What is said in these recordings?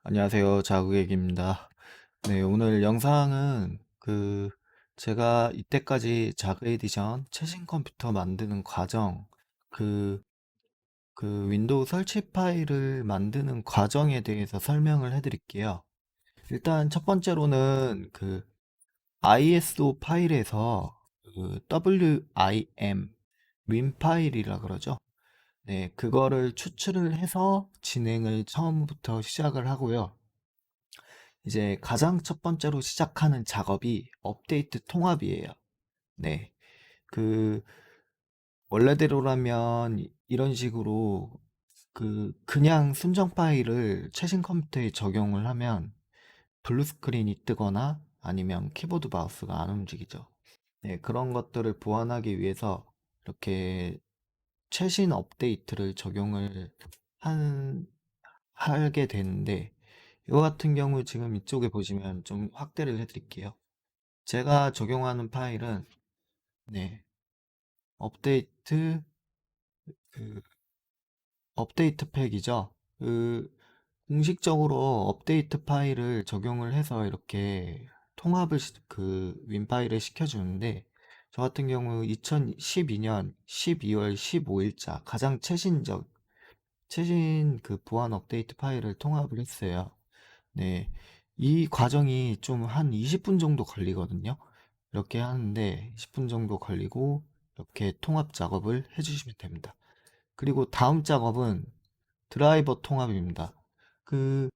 안녕하세요. 자구객입니다. 네, 오늘 영상은 제가 이때까지 자그 에디션 최신 컴퓨터 만드는 과정, 그, 윈도우 설치 파일을 만드는 과정에 대해서 설명을 해드릴게요. 일단 첫 번째로는 ISO 파일에서 WIM, 윈 파일이라 그러죠. 네, 그거를 추출을 해서 진행을 처음부터 시작을 하고요. 이제 가장 첫 번째로 시작하는 작업이 업데이트 통합이에요. 네. 그, 원래대로라면 이런 식으로 그냥 순정 파일을 최신 컴퓨터에 적용을 하면 블루 스크린이 뜨거나 아니면 키보드 마우스가 안 움직이죠. 네, 그런 것들을 보완하기 위해서 이렇게 최신 업데이트를 적용을 한, 하게 되는데, 이거 같은 경우 지금 이쪽에 보시면 좀 확대를 해드릴게요. 제가 적용하는 파일은 네, 업데이트 그 업데이트 팩이죠. 공식적으로 업데이트 파일을 적용을 해서 이렇게 통합을 윈 파일을 시켜주는데 저 같은 경우 2012년 12월 15일자 가장 최신 보안 업데이트 파일을 통합을 했어요. 네, 이 과정이 좀 한 20분 정도 걸리거든요. 이렇게 하는데 20분 정도 걸리고 이렇게 통합 작업을 해주시면 됩니다. 그리고 다음 작업은 드라이버 통합입니다. 그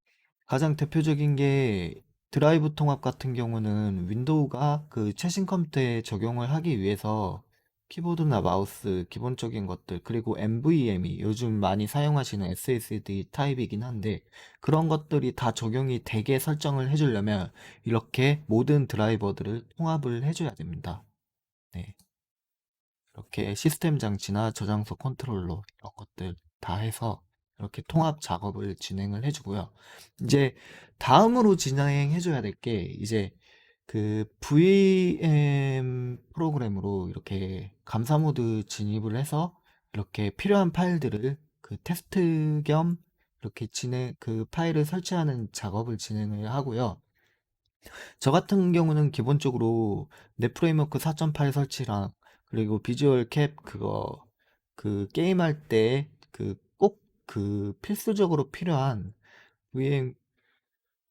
가장 대표적인 게 드라이브 통합 같은 경우는 윈도우가 최신 컴퓨터에 적용을 하기 위해서 키보드나 마우스 기본적인 것들 그리고 NVMe 요즘 많이 사용하시는 SSD 타입이긴 한데 그런 것들이 다 적용이 되게 설정을 해주려면 이렇게 모든 드라이버들을 통합을 해줘야 됩니다. 네. 이렇게 시스템 장치나 저장소 컨트롤러 이런 것들 다 해서 이렇게 통합 작업을 진행을 해주고요. 이제 다음으로 진행해줘야 될 게 이제 VM 프로그램으로 이렇게 감사 모드 진입을 해서 이렇게 필요한 파일들을 테스트 겸 이렇게 파일을 설치하는 작업을 진행을 하고요. 저 같은 경우는 기본적으로 넷프레임워크 4.8 설치랑 그리고 비주얼 캡 게임할 때 꼭 필수적으로 필요한 VM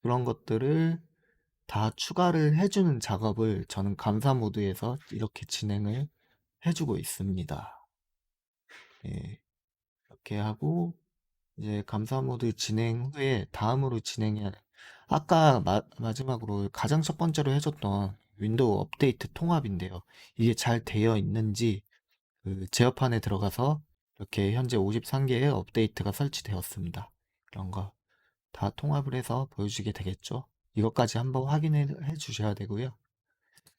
그런 것들을 다 추가를 해주는 작업을 저는 감사 모드에서 이렇게 진행을 해주고 있습니다. 예, 이렇게 하고 이제 감사 모드 진행 후에 다음으로 진행해야 아까 마지막으로 가장 첫 번째로 해줬던 윈도우 업데이트 통합인데요. 이게 잘 되어 있는지 제어판에 들어가서 이렇게 현재 53개의 업데이트가 설치되었습니다. 이런 거 다 통합을 해서 보여주게 되겠죠. 이것까지 한번 확인해 주셔야 되고요.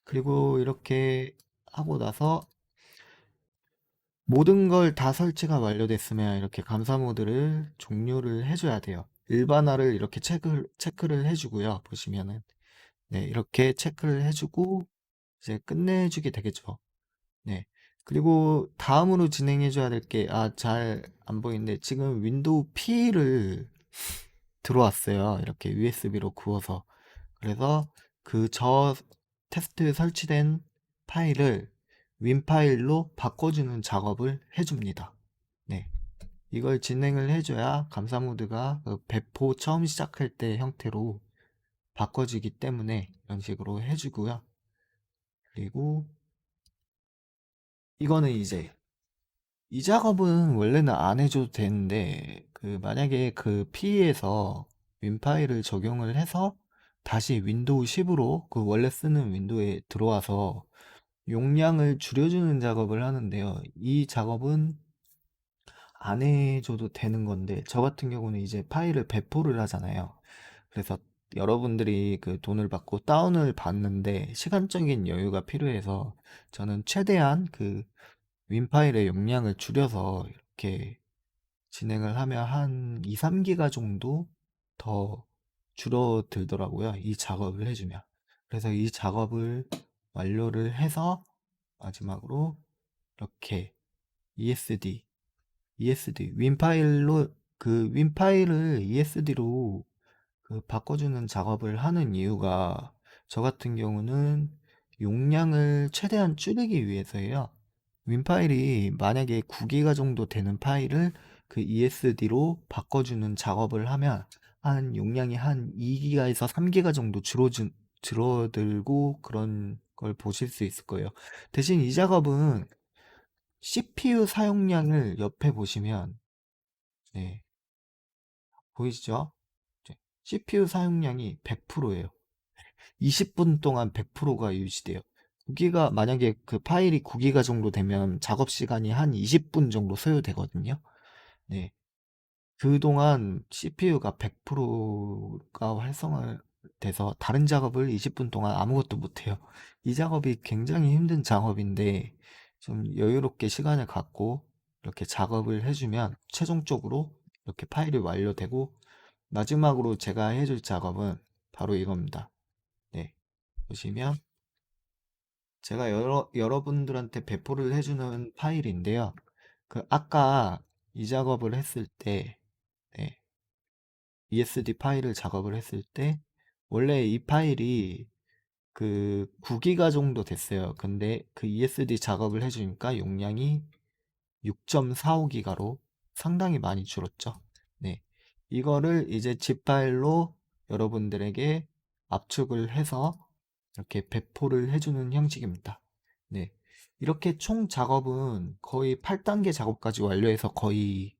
그리고 이렇게 하고 나서 모든 걸 다 설치가 완료됐으면 이렇게 감사 모드를 종료를 해줘야 돼요. 일반화를 이렇게 체크를 해주고요. 보시면은 네, 이렇게 체크를 해주고 이제 끝내주게 되겠죠. 네. 그리고 다음으로 진행해줘야 될 게, 잘 안 보이는데, 지금 윈도우 P를 들어왔어요. 이렇게 USB로 구워서. 그래서 저 테스트 설치된 파일을 윈 파일로 바꿔주는 작업을 해줍니다. 네. 이걸 진행을 해줘야 감사 모드가 배포 처음 시작할 때 형태로 바꿔지기 때문에 이런 식으로 해주고요. 그리고 이거는 이제 이 작업은 원래는 안 해줘도 되는데 만약에 P에서 윈 파일을 적용을 해서 다시 윈도우 10으로 원래 쓰는 윈도우에 들어와서 용량을 줄여주는 작업을 하는데요. 이 작업은 안 해줘도 되는 건데 저 같은 경우는 이제 파일을 배포를 하잖아요. 그래서 여러분들이 돈을 받고 다운을 받는데 시간적인 여유가 필요해서 저는 최대한 윈 파일의 용량을 줄여서 이렇게 진행을 하면 한 2, 3기가 정도 더 줄어들더라고요. 이 작업을 해주면. 그래서 이 작업을 완료를 해서 마지막으로 이렇게 ESD, 윈 파일로 윈 파일을 ESD로 그 바꿔주는 작업을 하는 이유가 저 같은 경우는 용량을 최대한 줄이기 위해서예요. 윈 파일이 만약에 9기가 정도 되는 파일을 그 ESD로 바꿔주는 작업을 하면 한 용량이 한 2기가에서 3기가 정도 줄어들고 그런 걸 보실 수 있을 거예요. 대신 이 작업은 CPU 사용량을 옆에 보시면, 네, 보이시죠? CPU 사용량이 100%예요. 20분 동안 100%가 유지돼요. 9기가, 만약에 그 파일이 9기가 정도 되면 작업 시간이 한 20분 정도 소요되거든요. 네. 그동안 CPU가 100%가 활성화돼서 다른 작업을 20분 동안 아무것도 못해요. 이 작업이 굉장히 힘든 작업인데 좀 여유롭게 시간을 갖고 이렇게 작업을 해주면 최종적으로 이렇게 파일이 완료되고 마지막으로 제가 해줄 작업은 바로 이겁니다. 네, 보시면 제가 여러분들한테 배포를 해주는 파일인데요. 그 아까 이 작업을 했을 때 네, ESD 파일을 작업을 했을 때 원래 이 파일이 그 9기가 정도 됐어요. 근데 그 ESD 작업을 해주니까 용량이 6.45기가로 상당히 많이 줄었죠. 네. 이거를 이제 zip 파일로 여러분들에게 압축을 해서 이렇게 배포를 해주는 형식입니다. 네. 이렇게 총 작업은 거의 8단계 작업까지 완료해서 거의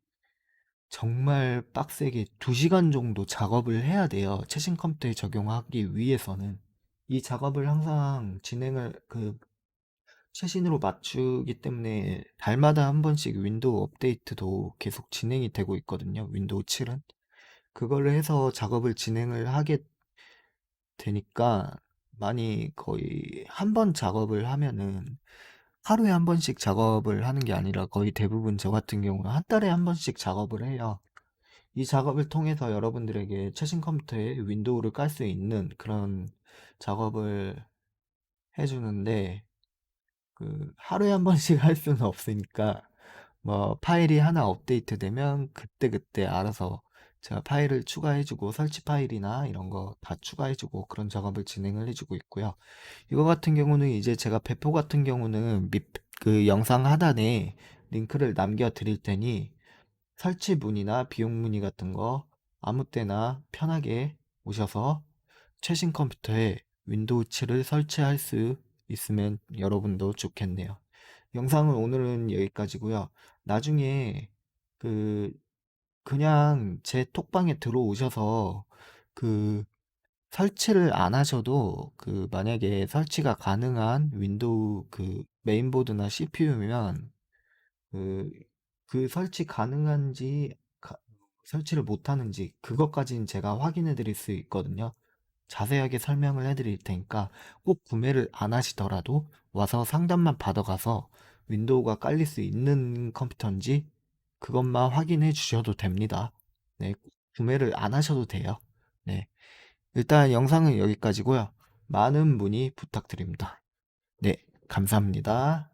정말 빡세게 2시간 정도 작업을 해야 돼요. 최신 컴퓨터에 적용하기 위해서는. 이 작업을 항상 최신으로 맞추기 때문에 달마다 한 번씩 윈도우 업데이트도 계속 진행이 되고 있거든요. 윈도우 7은. 그걸 해서 작업을 진행을 하게 되니까 많이 거의 한 번 작업을 하면은 하루에 한 번씩 작업을 하는 게 아니라 거의 대부분 저 같은 경우는 한 달에 한 번씩 작업을 해요. 이 작업을 통해서 여러분들에게 최신 컴퓨터에 윈도우를 깔 수 있는 그런 작업을 해주는데, 그, 하루에 한 번씩 할 수는 없으니까, 뭐, 파일이 하나 업데이트 되면 그때그때 알아서 제가 파일을 추가해주고, 설치 파일이나 이런 거 다 추가해주고, 그런 작업을 진행을 해주고 있고요. 이거 같은 경우는 이제 제가 배포 같은 경우는 그 영상 하단에 링크를 남겨 드릴 테니, 설치 문의나 비용 문의 같은 거 아무 때나 편하게 오셔서 최신 컴퓨터에 윈도우 7을 설치할 수 있으면 여러분도 좋겠네요. 영상은 오늘은 여기까지고요. 나중에 그 그냥 제 톡방에 들어오셔서 그 설치를 안 하셔도 그 만약에 설치가 가능한 윈도우 그 메인보드나 CPU면 그, 그 설치 가능한지, 설치를 못하는지, 그것까지는 제가 확인해 드릴 수 있거든요. 자세하게 설명을 해 드릴 테니까 꼭 구매를 안 하시더라도 와서 상담만 받아가서 윈도우가 깔릴 수 있는 컴퓨터인지 그것만 확인해 주셔도 됩니다. 네, 꼭 구매를 안 하셔도 돼요. 네, 일단 영상은 여기까지고요. 많은 문의 부탁드립니다. 네, 감사합니다.